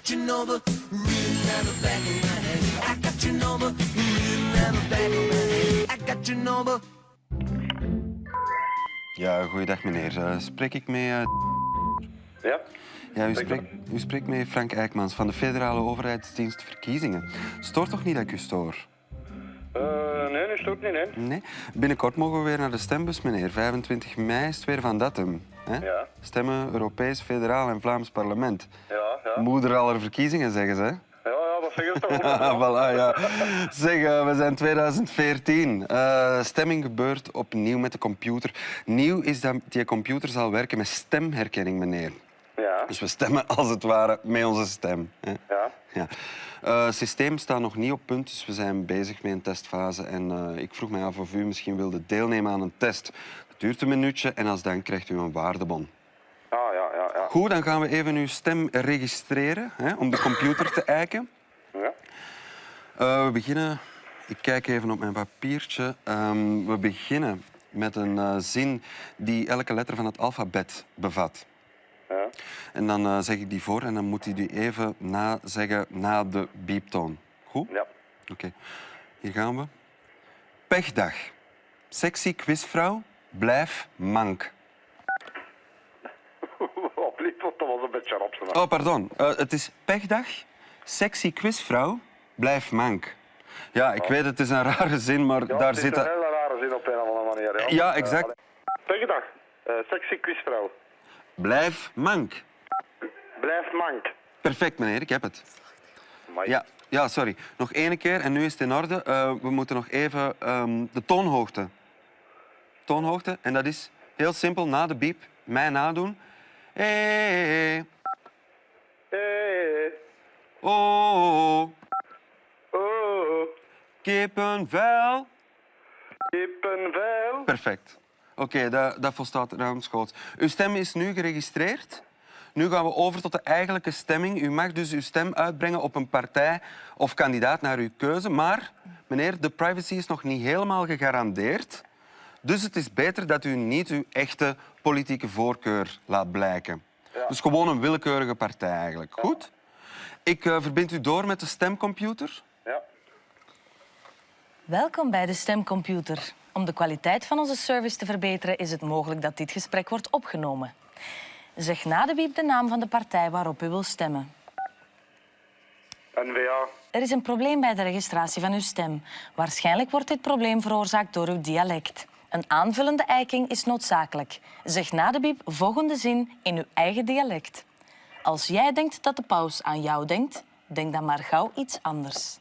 your number written on the back of my head. I got your number written on the back of my head. I got your number. Ja, goeiedag meneer. Spreek ik met... Ja? Ja, u spreekt met Frank Eijkmans van de Federale Overheidsdienst Verkiezingen. Stoort toch niet dat ik u stoor? Nee, dat stoort niet, nee. Nee? Binnenkort mogen we weer naar de stembus, meneer. 25 mei is het weer van datum. Hè? Ja. Stemmen Europees, Federaal en Vlaams parlement. Ja. Moeder aller verkiezingen, zeggen ze. Hè? Ja, dat zeggen ze toch. Voilà, ja. Zeg, we zijn 2014. Stemming gebeurt opnieuw met de computer. Nieuw is dat die computer zal werken met stemherkenning, meneer. Ja. Dus we stemmen als het ware met onze stem. Hè? Ja. Ja. Het systeem staat nog niet op punt, dus we zijn bezig met een testfase. En ik vroeg mij af of u misschien wilde deelnemen aan een test. Het duurt een minuutje en als dan krijgt u een waardebon. Ah, ja. Goed, dan gaan we even uw stem registreren, hè, om de computer te eiken. Ja. We beginnen... Ik kijk even op mijn papiertje. We beginnen met een zin die elke letter van het alfabet bevat. Ja. En dan zeg ik die voor en dan moet u die even zeggen na de bieptoon. Goed? Ja. Oké. Hier gaan we. Pechdag. Sexy quizvrouw, blijf mank. Opliep, want dat was een beetje rap. Oh, pardon. Het is pechdag. Sexy quizvrouw, blijf mank. Ja, ik weet, het is een rare zin, maar Ja, daar zit zit... een hele rare zin op een of andere manier. Ja, Ja, exact. Pechdag. Sexy quizvrouw. Blijf mank. Blijf mank. Perfect, meneer, ik heb het. Amai. Ja, sorry. Nog één keer en nu is het in orde. We moeten nog even de toonhoogte. Toonhoogte, en dat is heel simpel, na de biep, mij nadoen. Hey. Hey. Oh. Oh. Kippenvel. Kippenvel. Perfect. Oké, dat volstaat ruimschoots. Uw stem is nu geregistreerd. Nu gaan we over tot de eigenlijke stemming. U mag dus uw stem uitbrengen op een partij of kandidaat naar uw keuze. Maar, meneer, de privacy is nog niet helemaal gegarandeerd. Dus het is beter dat u niet uw echte politieke voorkeur laat blijken. Ja. Dus gewoon een willekeurige partij eigenlijk. Goed? Ik verbind u door met de stemcomputer. Ja. Welkom bij de stemcomputer. Om de kwaliteit van onze service te verbeteren is het mogelijk dat dit gesprek wordt opgenomen. Zeg na de biep de naam van de partij waarop u wil stemmen. N-VA. Er is een probleem bij de registratie van uw stem. Waarschijnlijk wordt dit probleem veroorzaakt door uw dialect. Een aanvullende eiking is noodzakelijk. Zeg na de biep volgende zin in uw eigen dialect. Als jij denkt dat de paus aan jou denkt, denk dan maar gauw iets anders.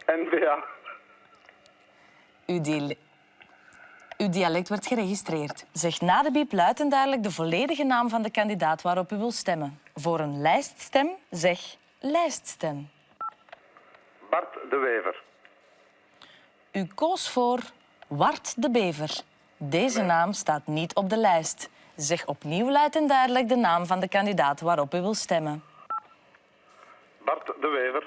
N-VA. Uw dialect wordt geregistreerd. Zeg na de biep luid en duidelijk de volledige naam van de kandidaat waarop u wil stemmen. Voor een lijststem, zeg lijststem. Bart de Wever. U koos voor Wart de Bever. Deze naam staat niet op de lijst. Zeg opnieuw luid en duidelijk de naam van de kandidaat waarop u wil stemmen. Bart de Wever.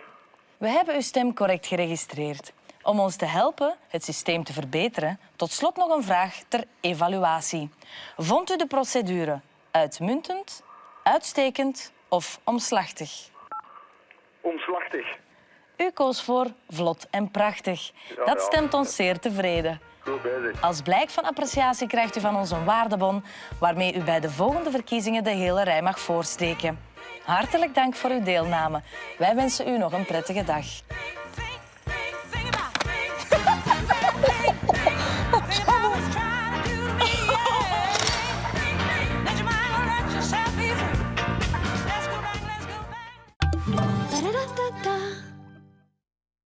We hebben uw stem correct geregistreerd. Om ons te helpen het systeem te verbeteren, tot slot nog een vraag ter evaluatie. Vond u de procedure uitmuntend, uitstekend of omslachtig? Omslachtig. U koos voor vlot en prachtig. Dat stemt ons zeer tevreden. Goed bezig. Als blijk van appreciatie krijgt u van ons een waardebon waarmee u bij de volgende verkiezingen de hele rij mag voorsteken. Hartelijk dank voor uw deelname. Wij wensen u nog een prettige dag. Da-da-da-da-da.